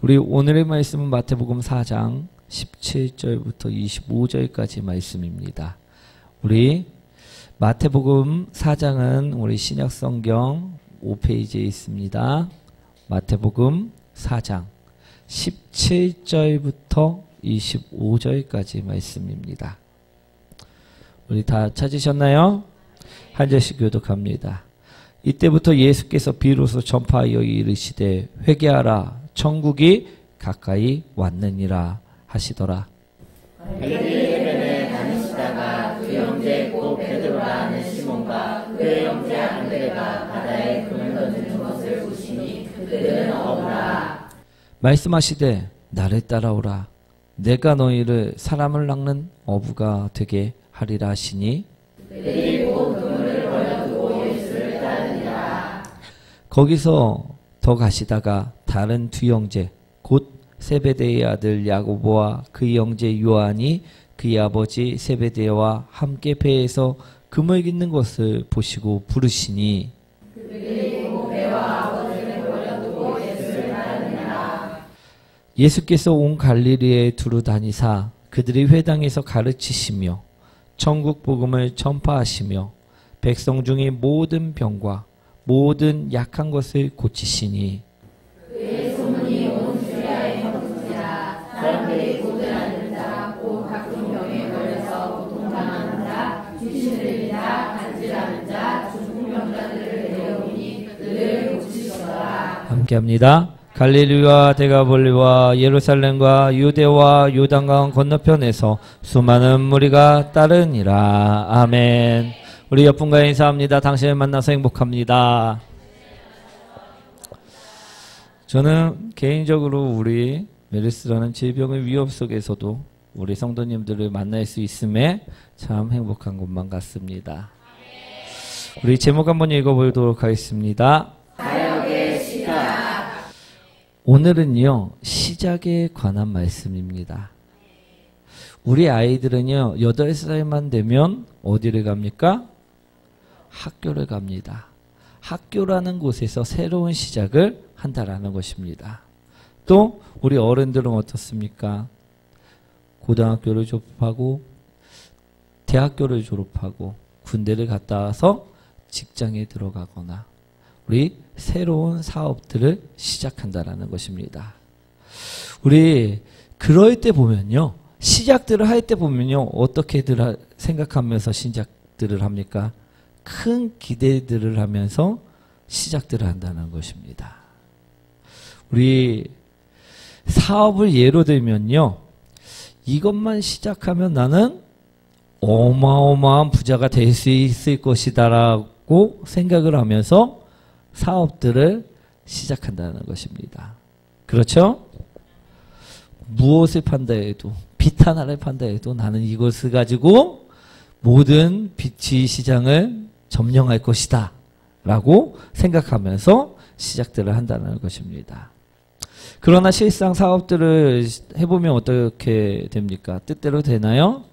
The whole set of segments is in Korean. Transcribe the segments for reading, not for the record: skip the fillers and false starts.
우리 오늘의 말씀은 마태복음 4장 17절부터 25절까지 말씀입니다. 우리 마태복음 4장은 우리 신약성경 5페이지에 있습니다. 마태복음 4장 17절부터 25절까지 말씀입니다. 우리 다 찾으셨나요? 한 절씩 교독합니다. 이때부터 예수께서 비로소 전파하여 이르시되 회개하라 천국이 가까이 왔느니라 하시더라. 갈릴리 해변에 다니시다가 그 형제 곧 베드로라 하는 시몬과 그의 형제 안드레가 바다에 금을 던지는 것을 보시니 그들은 어부라. 말씀하시되 나를 따라오라. 내가 너희를 사람을 낚는 어부가 되게 하리라 하시니 그들이 곧 그물을 버려두고 예수를 따르니라. 거기서 더 가시다가 다른 두 형제 곧 세베대의 아들 야고보와 그의 형제 요한이 그의 아버지 세베대와 함께 배에서 그물 깃는 것을 보시고 부르시니 그들이 곧 배와 아버지를 버려두고 예수를 따르니라. 예수께서 온 갈릴리에 두루 다니사 그들이 회당에서 가르치시며 천국 복음을 전파하시며 백성 중의 모든 병과 모든 약한 것을 고치시니 그의 소문이 온 주야에 퍼지니라. 사람들이 고들 앓는 자, 곧 각종 병에 걸려서 고통당하는 자, 귀신 들린 자, 간질하는 자, 중풍병자들을 데려오니 그들을 고치시더라. 함께합니다. 갈릴리와 데가볼리와 예루살렘과 유대와 요단강 건너편에서 수많은 무리가 따르니라. 아멘. 우리 옆분과 인사합니다. 당신을 만나서 행복합니다. 저는 개인적으로 우리 메르스라는 질병의 위협 속에서도 우리 성도님들을 만날 수 있음에 참 행복한 것만 같습니다. 우리 제목 한번 읽어보도록 하겠습니다. 사역의 시작. 오늘은요, 시작에 관한 말씀입니다. 우리 아이들은요, 8살만 되면 어디를 갑니까? 학교를 갑니다. 학교라는 곳에서 새로운 시작을 한다라는 것입니다. 또 우리 어른들은 어떻습니까? 고등학교를 졸업하고 대학교를 졸업하고 군대를 갔다 와서 직장에 들어가거나 우리 새로운 사업들을 시작한다라는 것입니다. 우리 그럴 때 보면요. 시작들을 할 때 보면요. 어떻게들 생각하면서 시작들을 합니까? 큰 기대들을 하면서 시작들을 한다는 것입니다. 우리 사업을 예로 들면요. 이것만 시작하면 나는 어마어마한 부자가 될 수 있을 것이다라고 생각을 하면서 사업들을 시작한다는 것입니다. 그렇죠? 무엇을 판다 해도 빛 하나를 판다 해도 나는 이것을 가지고 모든 빛의 시장을 점령할 것이다 라고 생각하면서 시작들을 한다는 것입니다. 그러나 실상 사업들을 해보면 어떻게 됩니까? 뜻대로 되나요?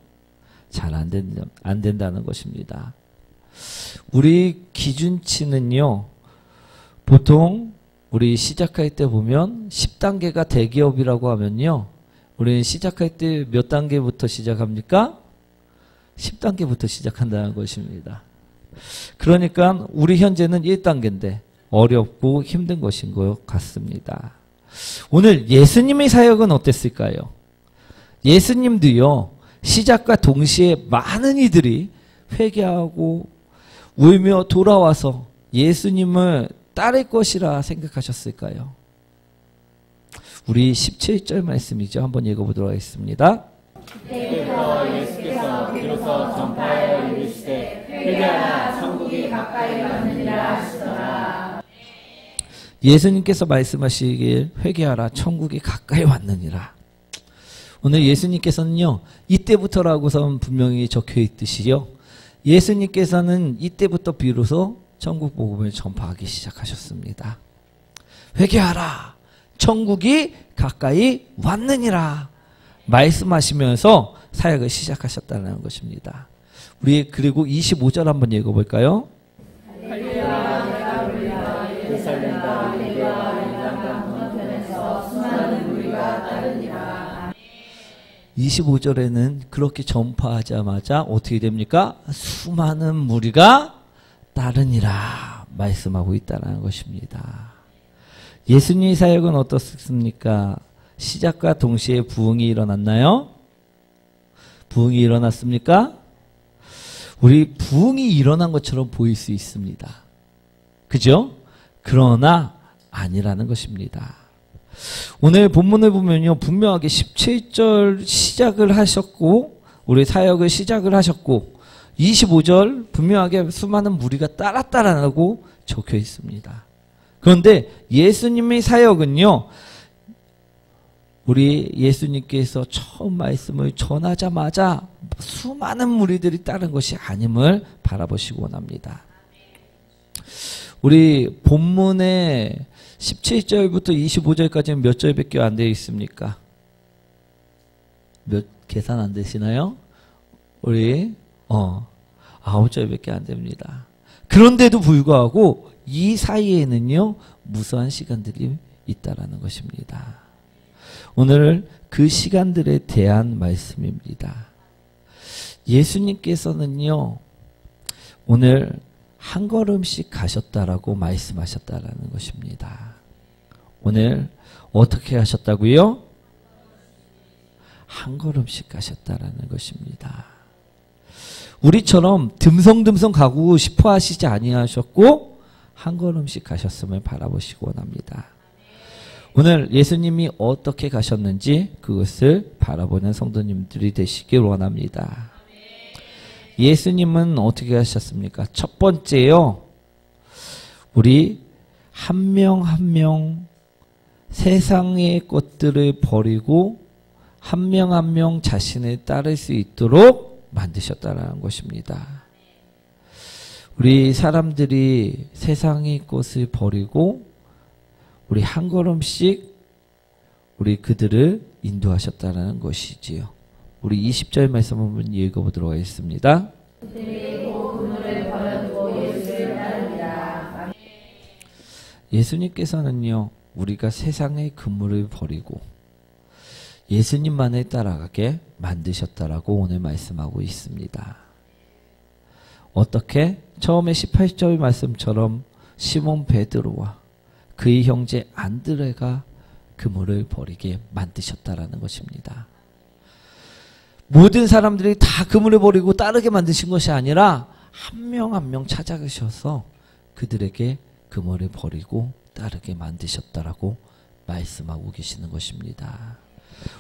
잘 안 된다는 것입니다. 우리 기준치는요. 보통 우리 시작할 때 보면 10단계가 대기업이라고 하면요. 우리는 시작할 때 몇 단계부터 시작합니까? 10단계부터 시작한다는 것입니다. 그러니까 우리 현재는 1단계인데 어렵고 힘든 것인 것 같습니다. 오늘 예수님의 사역은 어땠을까요? 예수님도요. 시작과 동시에 많은 이들이 회개하고 울며 돌아와서 예수님을 따를 것이라 생각하셨을까요? 우리 17절 말씀이죠. 한번 읽어보도록 하겠습니다. 그때부터 예수께서 비로소 전파하여 이르시되 회개하라 천국이 가까이 왔느니라 하시더라. 예수님께서 말씀하시길 회개하라 천국이 가까이 왔느니라. 오늘 예수님께서는요. 이때부터라고선 분명히 적혀 있듯이요. 예수님께서는 이때부터 비로소 천국 복음을 전파하기 시작하셨습니다. 회개하라 천국이 가까이 왔느니라 말씀하시면서 사역을 시작하셨다는 것입니다. 우리 그리고 25절 한번 읽어볼까요? 갈릴리와 데가볼리와 예루살렘과 유대와 요단강 건너편에서 수많은 25절에는 그렇게 전파하자마자 어떻게 됩니까? 수많은 무리가 따르니라 말씀하고 있다는 것입니다. 예수님의 사역은 어떻습니까? 시작과 동시에 부흥이 일어났나요? 부흥이 일어났습니까? 우리 부흥이 일어난 것처럼 보일 수 있습니다. 그죠? 그러나 아니라는 것입니다. 오늘 본문을 보면요, 분명하게 17절 시작을 하셨고, 우리 사역을 시작을 하셨고, 25절 분명하게 수많은 무리가 따랐다라고 적혀 있습니다. 그런데 예수님의 사역은요, 우리 예수님께서 처음 말씀을 전하자마자 수많은 무리들이 따른 것이 아님을 바라보시기 원합니다. 우리 본문의 17절부터 25절까지는 몇 절밖에 안 되어 있습니까? 계산 안 되시나요? 우리 9절밖에 안 됩니다. 그런데도 불구하고 이 사이에는요, 무수한 시간들이 있다라는 것입니다. 오늘 그 시간들에 대한 말씀입니다. 예수님께서는요, 오늘 한 걸음씩 가셨다라고 말씀하셨다라는 것입니다. 오늘 어떻게 하셨다고요? 한 걸음씩 가셨다라는 것입니다. 우리처럼 듬성듬성 가고 싶어 하시지 아니하셨고 한 걸음씩 가셨음을 바라보시기 원합니다. 오늘 예수님이 어떻게 가셨는지 그것을 바라보는 성도님들이 되시길 원합니다. 예수님은 어떻게 하셨습니까? 첫 번째요, 우리 한 명 한 명 세상의 것들을 버리고 한 명 한 명 자신을 따를 수 있도록 만드셨다는 것입니다. 우리 사람들이 세상의 것을 버리고 우리 한 걸음씩 우리 그들을 인도하셨다는 것이지요. 우리 20절 말씀 한번 읽어보도록 하겠습니다. 예수님께서는요, 우리가 세상의 그물을 버리고 예수님만을 따라가게 만드셨다라고 오늘 말씀하고 있습니다. 어떻게? 처음에 18절 말씀처럼 시몬 베드로와 그의 형제 안드레가 그물을 버리게 만드셨다라는 것입니다. 모든 사람들이 다 그물을 버리고 따르게 만드신 것이 아니라 한 명 한 명 찾아가셔서 그들에게 그물을 버리고 따르게 만드셨다라고 말씀하고 계시는 것입니다.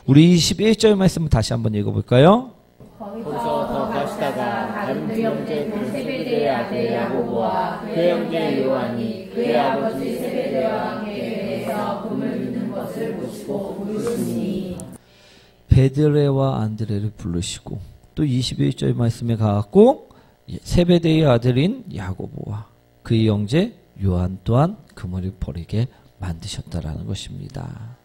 우리 21절 말씀을 다시 한번 읽어볼까요? 거기서 더 가시다가 다른 두 형제 세베대의 아들 야고보와 그의 형제 요한이 그의 아버지 세베대와 함께해서 그물 빚는 것을 보시고 부르시니, 베드레와 안드레를 부르시고 또 21절 말씀에 가갖고 세베대의 아들인 야고보와 그의 형제 요한 또한 그물을 버리게 만드셨다라는 것입니다.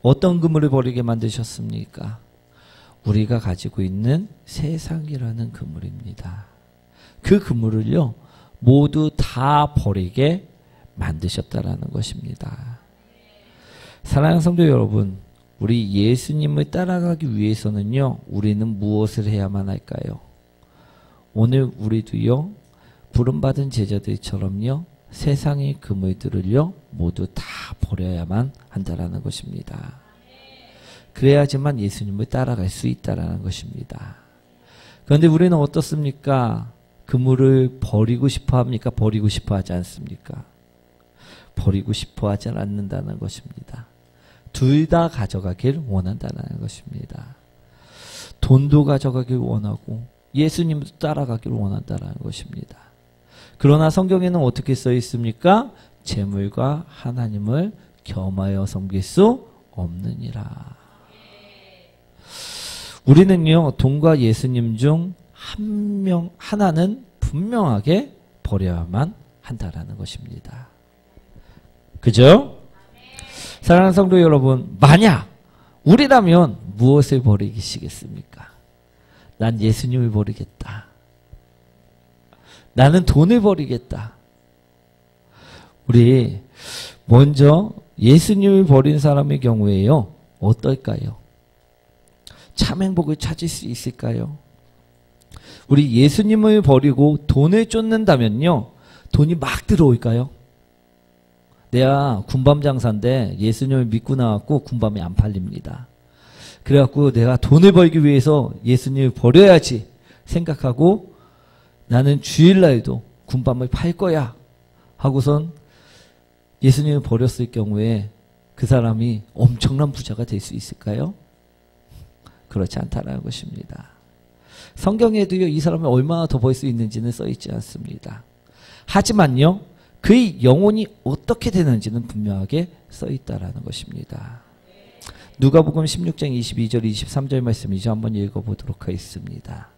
어떤 그물을 버리게 만드셨습니까? 우리가 가지고 있는 세상이라는 그물입니다. 그 그물을요, 모두 다 버리게 만드셨다라는 것입니다. 사랑하는 성도 여러분, 우리 예수님을 따라가기 위해서는요, 우리는 무엇을 해야만 할까요? 오늘 우리도요, 부름받은 제자들처럼요, 세상의 그물들을요, 모두 다 버려야만 한다라는 것입니다. 그래야지만 예수님을 따라갈 수 있다라는 것입니다. 그런데 우리는 어떻습니까? 그물을 버리고 싶어 합니까? 버리고 싶어 하지 않습니까? 버리고 싶어 하지 않는다는 것입니다. 둘 다 가져가길 원한다는 것입니다. 돈도 가져가길 원하고 예수님도 따라가길 원한다는 것입니다. 그러나 성경에는 어떻게 써 있습니까? 재물과 하나님을 겸하여 섬길 수 없느니라. 우리는요, 돈과 예수님 중 하나는 분명하게 버려야만 한다라는 것입니다. 그죠? 사랑하는 성도 여러분, 만약 우리라면 무엇을 버리시겠습니까? 난 예수님을 버리겠다. 나는 돈을 버리겠다. 우리 먼저 예수님을 버린 사람의 경우에요, 어떨까요? 참 행복을 찾을 수 있을까요? 우리 예수님을 버리고 돈을 쫓는다면요, 돈이 막 들어올까요? 내가 군밤 장사인데 예수님을 믿고 나왔고 군밤이 안 팔립니다. 그래갖고 내가 돈을 벌기 위해서 예수님을 버려야지 생각하고 나는 주일날도 군밤을 팔 거야 하고선 예수님을 버렸을 경우에 그 사람이 엄청난 부자가 될 수 있을까요? 그렇지 않다는 것입니다. 성경에도요, 이 사람이 얼마나 더 벌 수 있는지는 써있지 않습니다. 하지만요, 그의 영혼이 어떻게 되는지는 분명하게 써있다라는 것입니다. 누가복음 16장 22절 23절 말씀이죠. 한번 읽어보도록 하겠습니다.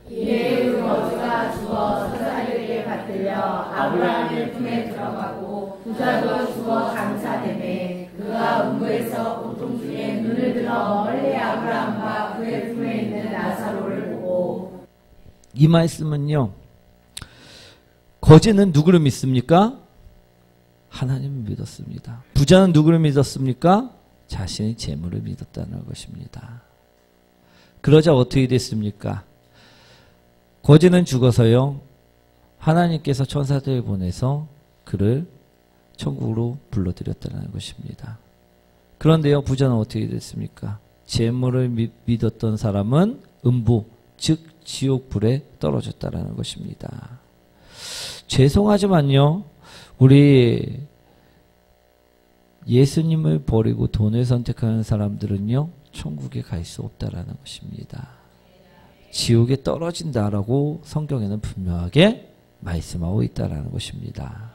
이에 그 거주가 죽어 사자들에게 받들려 아브라함의 품에 들어가고 부자도 죽어 감사되매 그가 음부에서 고통 중에 눈을 들어 멀리 아브라함과 그의 품에 있는 나사로를 보고. 이 말씀은요, 거지는 누구를 믿습니까? 하나님을 믿었습니다. 부자는 누구를 믿었습니까? 자신의 재물을 믿었다는 것입니다. 그러자 어떻게 됐습니까? 거지는 죽어서요, 하나님께서 천사들을 보내서 그를 천국으로 불러들였다는 것입니다. 그런데요, 부자는 어떻게 됐습니까? 재물을 믿었던 사람은 음부, 즉 지옥불에 떨어졌다는 것입니다. 죄송하지만요, 우리 예수님을 버리고 돈을 선택하는 사람들은요, 천국에 갈 수 없다라는 것입니다. 지옥에 떨어진다라고 성경에는 분명하게 말씀하고 있다라는 것입니다.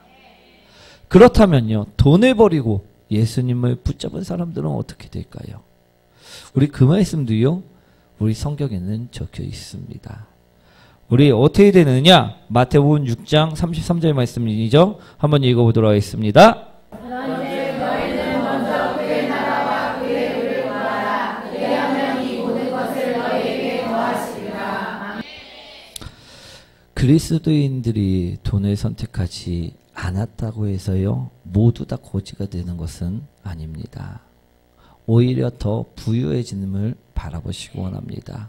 그렇다면요, 돈을 버리고 예수님을 붙잡은 사람들은 어떻게 될까요? 우리 그 말씀도요, 우리 성경에는 적혀 있습니다. 우리 어떻게 되느냐? 마태복음 6장 33절 말씀이죠. 한번 읽어보도록 하겠습니다. 그런데 너희는 먼저 그의 나라와 그의 의를 구하라. 그리하면 이 모든 것을 너희에게 더하시리라. 그리스도인들이 돈을 선택하지 않았다고 해서요, 모두 다 거지가 되는 것은 아닙니다. 오히려 더 부유해짐을 바라보시기 원합니다.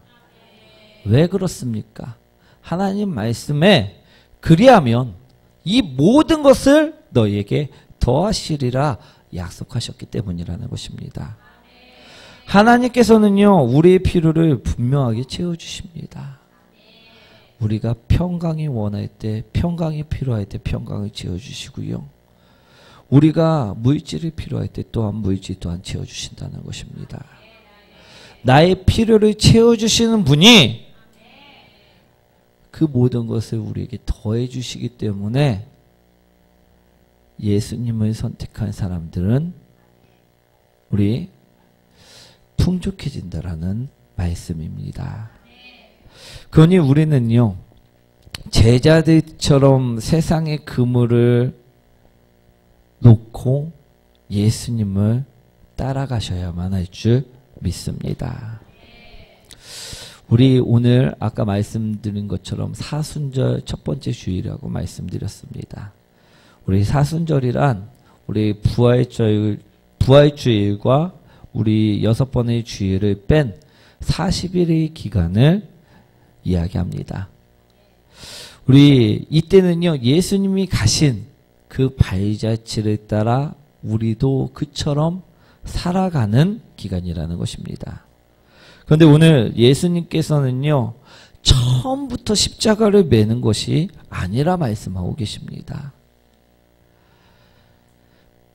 왜 그렇습니까? 하나님 말씀에 그리하면 이 모든 것을 너희에게 더하시리라 약속하셨기 때문이라는 것입니다. 하나님께서는요, 우리의 필요를 분명하게 채워주십니다. 우리가 평강이 원할 때, 평강이 필요할 때 평강을 채워주시고요, 우리가 물질이 필요할 때 또한 물질 또한 채워주신다는 것입니다. 나의 필요를 채워주시는 분이 그 모든 것을 우리에게 더해 주시기 때문에 예수님을 선택한 사람들은 우리 풍족해진다라는 말씀입니다. 그러니 우리는요, 제자들처럼 세상의 그물을 놓고 예수님을 따라가셔야만 할 줄 믿습니다. 우리 오늘 아까 말씀드린 것처럼 사순절 첫 번째 주일이라고 말씀드렸습니다. 우리 사순절이란 우리 부활주일과 우리 6번의 주일을 뺀 40일의 기간을 이야기합니다. 우리 이때는요, 예수님이 가신 그 발자취를 따라 우리도 그처럼 살아가는 기간이라는 것입니다. 그런데 오늘 예수님께서는요, 처음부터 십자가를 매는 것이 아니라 말씀하고 계십니다.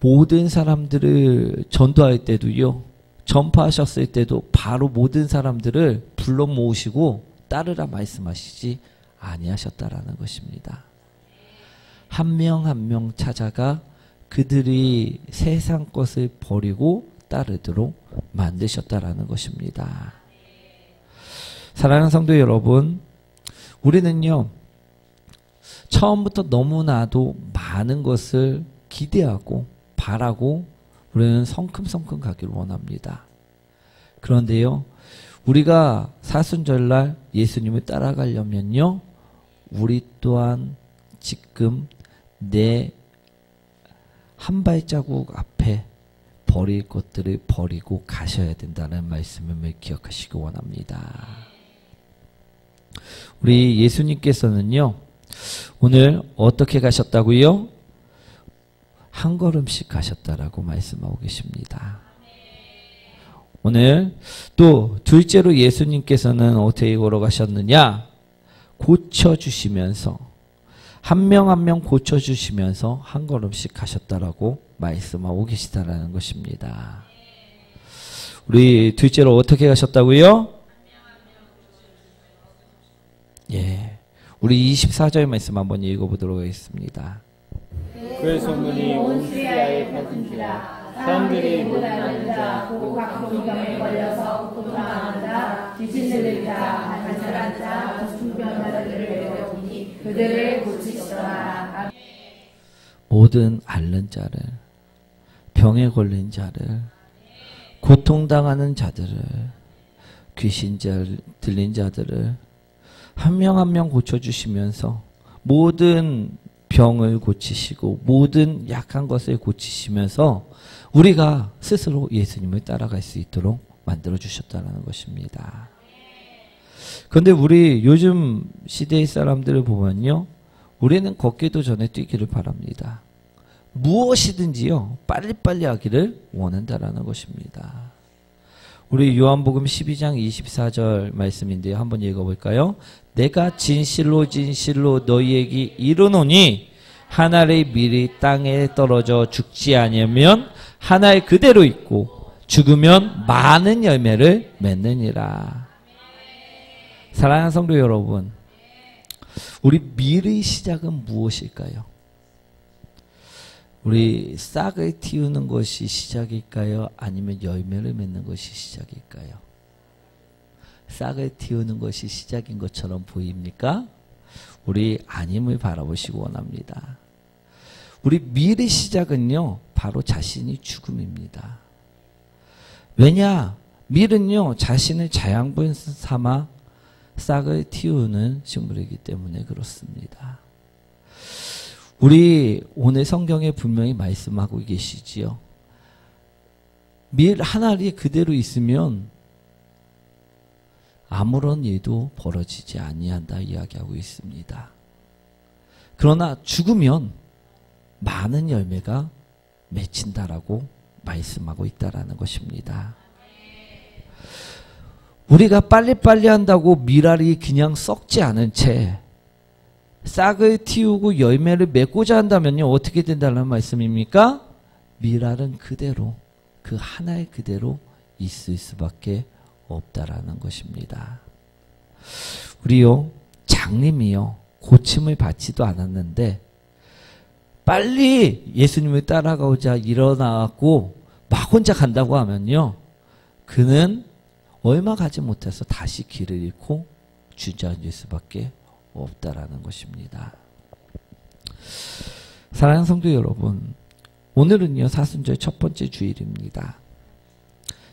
모든 사람들을 전도할 때도요, 전파하셨을 때도 바로 모든 사람들을 불러 모으시고 따르라 말씀하시지 아니하셨다라는 것입니다. 한 명 한 명 찾아가 그들이 세상 것을 버리고 따르도록 만드셨다라는 것입니다. 사랑하는 성도 여러분, 우리는요, 처음부터 너무나도 많은 것을 기대하고 바라고 우리는 성큼성큼 가기를 원합니다. 그런데요, 우리가 사순절날 예수님을 따라가려면요, 우리 또한 지금 내 한 발자국 앞에 버릴 것들을 버리고 가셔야 된다는 말씀을 기억하시기 원합니다. 우리 예수님께서는요, 오늘 어떻게 가셨다고요? 한 걸음씩 가셨다라고 말씀하고 계십니다. 오늘 또 둘째로 예수님께서는 어떻게 걸어가셨느냐? 고쳐주시면서, 한 명 한 명 고쳐주시면서 한 걸음씩 가셨다라고 말씀하고 계시다라는 것입니다. 우리 둘째로 어떻게 가셨다고요? 예, 우리 24절 말씀 한번 읽어보도록 하겠습니다. 그의 소문이 온 시리아에 퍼진지라 사람들이 못하는 자, 곧 각종 병에 걸려서 고통당하는 자, 귀신 들린 자, 간절한 자, 중병자들을 데려오니 그들을 고치시더라. 모든 앓는 자를, 병에 걸린 자를, 고통당하는 자들을, 귀신 들린 자들을 한 명 한 명 고쳐주시면서 모든 병을 고치시고 모든 약한 것을 고치시면서 우리가 스스로 예수님을 따라갈 수 있도록 만들어주셨다는 것입니다. 그런데 우리 요즘 시대의 사람들을 보면요, 우리는 걷기도 전에 뛰기를 바랍니다. 무엇이든지요, 빨리빨리 하기를 원한다라는 것입니다. 우리 요한복음 12장 24절 말씀인데요. 한번 읽어볼까요? 내가 진실로 진실로 너희에게 이르노니 한 알의 밀이 땅에 떨어져 죽지 아니하면 한 알 그대로 있고 죽으면 많은 열매를 맺느니라. 사랑하는 성도 여러분, 우리 밀의 시작은 무엇일까요? 우리 싹을 틔우는 것이 시작일까요? 아니면 열매를 맺는 것이 시작일까요? 싹을 틔우는 것이 시작인 것처럼 보입니까? 우리 아님을 바라보시기 원합니다. 우리 밀의 시작은요, 바로 자신이 죽음입니다. 왜냐? 밀은요, 자신을 자양분 삼아 싹을 틔우는 식물이기 때문에 그렇습니다. 우리 오늘 성경에 분명히 말씀하고 계시지요. 밀 한 알이 그대로 있으면 아무런 일도 벌어지지 아니한다 이야기하고 있습니다. 그러나 죽으면 많은 열매가 맺힌다라고 말씀하고 있다라는 것입니다. 우리가 빨리빨리 한다고 밀알이 그냥 썩지 않은 채 싹을 틔우고 열매를 맺고자 한다면요, 어떻게 된다는 말씀입니까? 밀알은 그대로, 그 한 알 그대로 있을 수밖에 없다라는 것입니다. 우리요, 장님이요, 고침을 받지도 않았는데 빨리 예수님을 따라가고자 일어나고 막 혼자 간다고 하면요, 그는 얼마 가지 못해서 다시 길을 잃고 주저앉을 수밖에 없다라는 것입니다. 사랑하는 성도 여러분, 오늘은요, 사순절 첫 번째 주일입니다.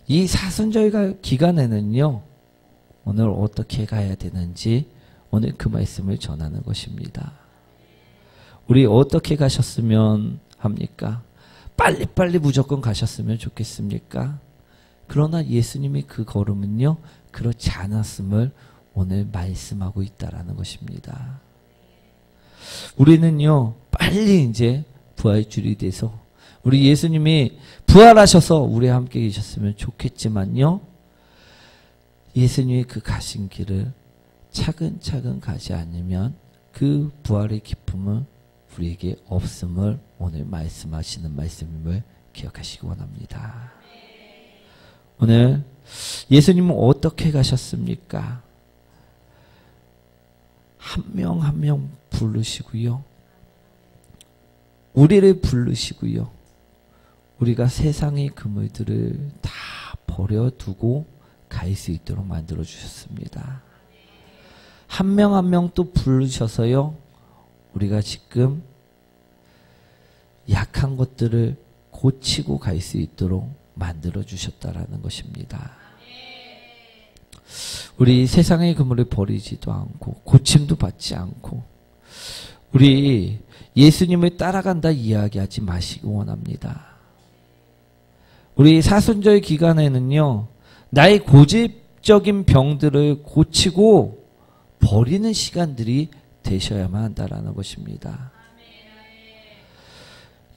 이 사순절 기간에는요, 오늘 어떻게 가야 되는지 오늘 그 말씀을 전하는 것입니다. 우리 어떻게 가셨으면 합니까? 빨리빨리 무조건 가셨으면 좋겠습니까? 그러나 예수님의 그 걸음은요, 그렇지 않았음을 오늘 말씀하고 있다라는 것입니다. 우리는요, 빨리 이제 부활주일이 돼서 우리 예수님이 부활하셔서 우리와 함께 계셨으면 좋겠지만요, 예수님이 그 가신 길을 차근차근 가지 않으면 그 부활의 기쁨은 우리에게 없음을 오늘 말씀하시는 말씀임을 기억하시기 원합니다. 오늘 예수님은 어떻게 가셨습니까? 한 명 한 명 부르시고요, 우리를 부르시고요, 우리가 세상의 그물들을 다 버려두고 갈 수 있도록 만들어 주셨습니다. 한 명 한 명 또 부르셔서요, 우리가 지금 약한 것들을 고치고 갈 수 있도록 만들어 주셨다라는 것입니다. 우리 세상의 그물을 버리지도 않고 고침도 받지 않고 우리 예수님을 따라간다 이야기하지 마시기 원합니다. 우리 사순절 기간에는요, 나의 고집적인 병들을 고치고 버리는 시간들이 되셔야만 한다라는 것입니다.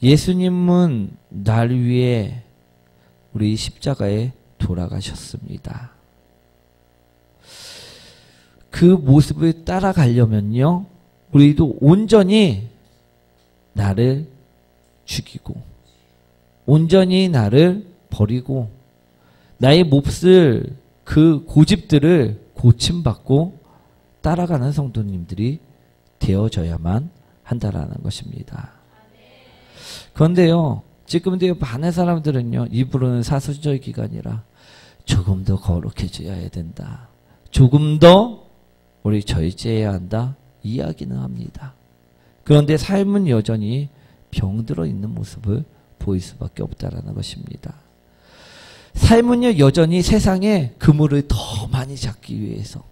예수님은 날 위해 우리 십자가에 돌아가셨습니다. 그 모습을 따라가려면요, 우리도 온전히 나를 죽이고 온전히 나를 버리고 나의 몹쓸 그 고집들을 고침받고 따라가는 성도님들이 되어져야만 한다라는 것입니다. 그런데요, 지금 많은 사람들은요, 입으로는 사순절 기간이라 조금 더 거룩해져야 된다, 조금 더 우리 절제해야 한다 이야기는 합니다. 그런데 삶은 여전히 병들어 있는 모습을 보일 수밖에 없다라는 것입니다. 삶은요, 여전히 세상에 그물을 더 많이 잡기 위해서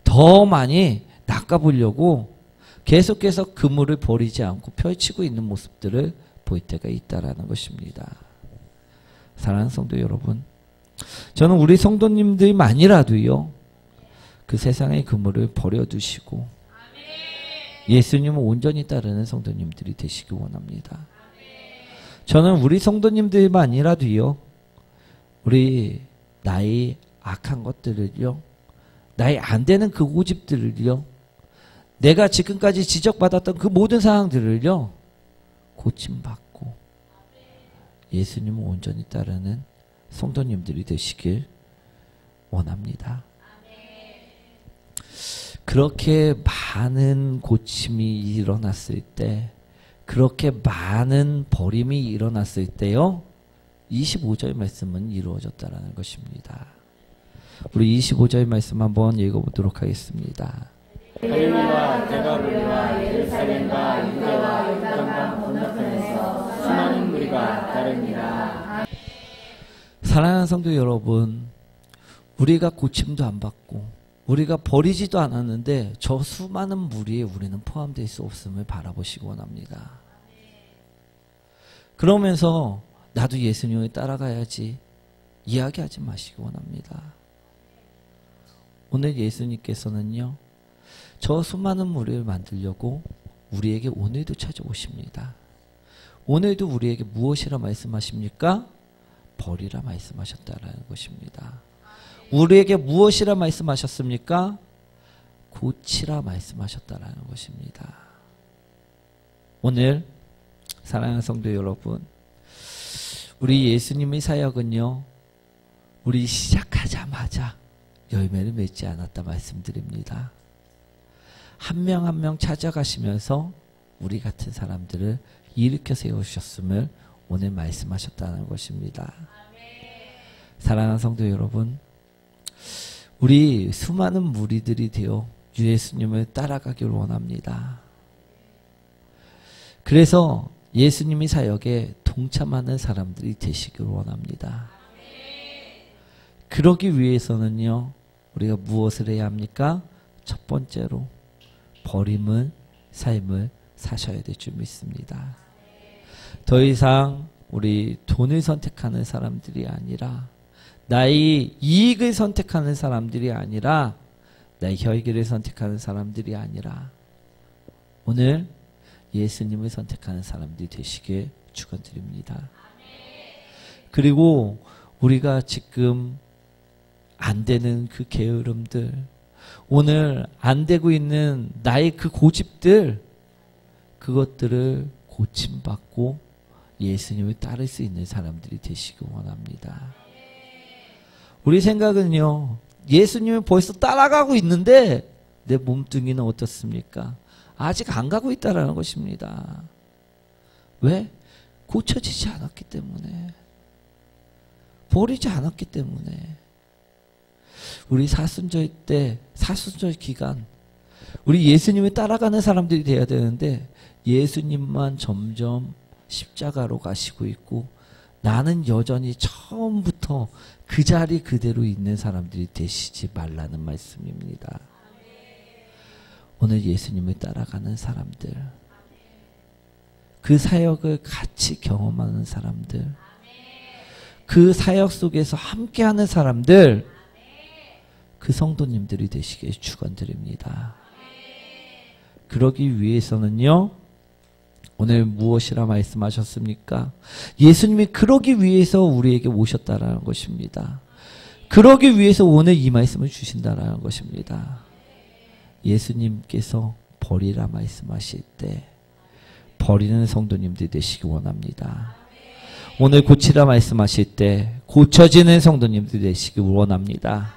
더 많이 낚아보려고 계속해서 그물을 버리지 않고 펼치고 있는 모습들을 볼 때가 있다라는 것입니다. 사랑하는 성도 여러분, 저는 우리 성도님들만이라도요, 그 세상의 그물을 버려두시고 예수님을 온전히 따르는 성도님들이 되시기 원합니다. 저는 우리 성도님들만이라도요, 우리 나의 악한 것들을요, 나의 안 되는 그 고집들을요, 내가 지금까지 지적받았던 그 모든 상황들을요, 고침받고 예수님을 온전히 따르는 성도님들이 되시길 원합니다. 그렇게 많은 고침이 일어났을 때, 그렇게 많은 버림이 일어났을 때요, 25절 말씀은 이루어졌다라는 것입니다. 우리 25절 말씀 한번 읽어보도록 하겠습니다. 갈릴리와 데가볼리와 예루살렘과 유대와 요단강 건너편에서 수많은 무리가 따릅니다. 사랑하는 성도 여러분, 우리가 고침도 안 받고 우리가 버리지도 않았는데 저 수많은 무리에 우리는 포함될 수 없음을 바라보시기 원합니다. 그러면서 나도 예수님을 따라가야지 이야기하지 마시기 원합니다. 오늘 예수님께서는요, 저 수많은 무리를 만들려고 우리에게 오늘도 찾아오십니다. 오늘도 우리에게 무엇이라 말씀하십니까? 버리라 말씀하셨다라는 것입니다. 우리에게 무엇이라 말씀하셨습니까? 고치라 말씀하셨다라는 것입니다. 오늘 사랑하는 성도 여러분, 우리 예수님의 사역은요, 우리 시작하자마자 열매를 맺지 않았다 말씀드립니다. 한 명 한 명 찾아가시면서 우리 같은 사람들을 일으켜 세우셨음을 오늘 말씀하셨다는 것입니다. 사랑하는 성도 여러분, 우리 수많은 무리들이 되어 예수님을 따라가길 원합니다. 그래서 예수님의 사역에 동참하는 사람들이 되시길 원합니다. 그러기 위해서는요, 우리가 무엇을 해야 합니까? 첫 번째로 버림을, 삶을 사셔야 될 줄 믿습니다. 더 이상 우리 돈을 선택하는 사람들이 아니라, 나의 이익을 선택하는 사람들이 아니라, 나의 혈기를 선택하는 사람들이 아니라, 오늘 예수님을 선택하는 사람들이 되시길 축원드립니다. 그리고 우리가 지금 안 되는 그 게으름들, 오늘 안 되고 있는 나의 그 고집들, 그것들을 고침받고 예수님을 따를 수 있는 사람들이 되시기 원합니다. 우리 생각은요, 예수님을 벌써 따라가고 있는데 내 몸뚱이는 어떻습니까? 아직 안 가고 있다라는 것입니다. 왜? 고쳐지지 않았기 때문에, 버리지 않았기 때문에. 우리 사순절 때, 사순절 기간, 우리 예수님을 따라가는 사람들이 돼야 되는데 예수님만 점점 십자가로 가시고 있고 나는 여전히 처음부터 그 자리 그대로 있는 사람들이 되시지 말라는 말씀입니다. 오늘 예수님을 따라가는 사람들, 그 사역을 같이 경험하는 사람들, 그 사역 속에서 함께하는 사람들, 그 성도님들이 되시길 축원드립니다. 그러기 위해서는요, 오늘 무엇이라 말씀하셨습니까? 예수님이 그러기 위해서 우리에게 오셨다라는 것입니다. 그러기 위해서 오늘 이 말씀을 주신다라는 것입니다. 예수님께서 버리라 말씀하실 때 버리는 성도님들이 되시기 원합니다. 오늘 고치라 말씀하실 때 고쳐지는 성도님들이 되시기 원합니다.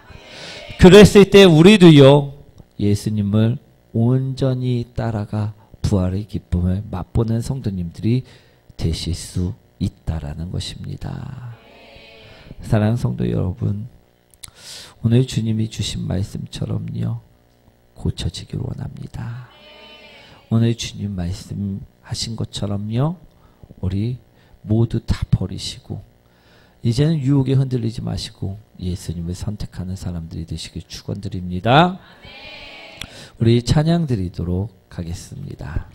그랬을 때 우리도요, 예수님을 온전히 따라가 부활의 기쁨을 맛보는 성도님들이 되실 수 있다라는 것입니다. 사랑하는 성도 여러분, 오늘 주님이 주신 말씀처럼요, 고쳐지길 원합니다. 오늘 주님 말씀하신 것처럼요, 우리 모두 다 버리시고 이제는 유혹에 흔들리지 마시고 예수님을 선택하는 사람들이 되시길 축원드립니다. 우리 찬양 드리도록 하겠습니다.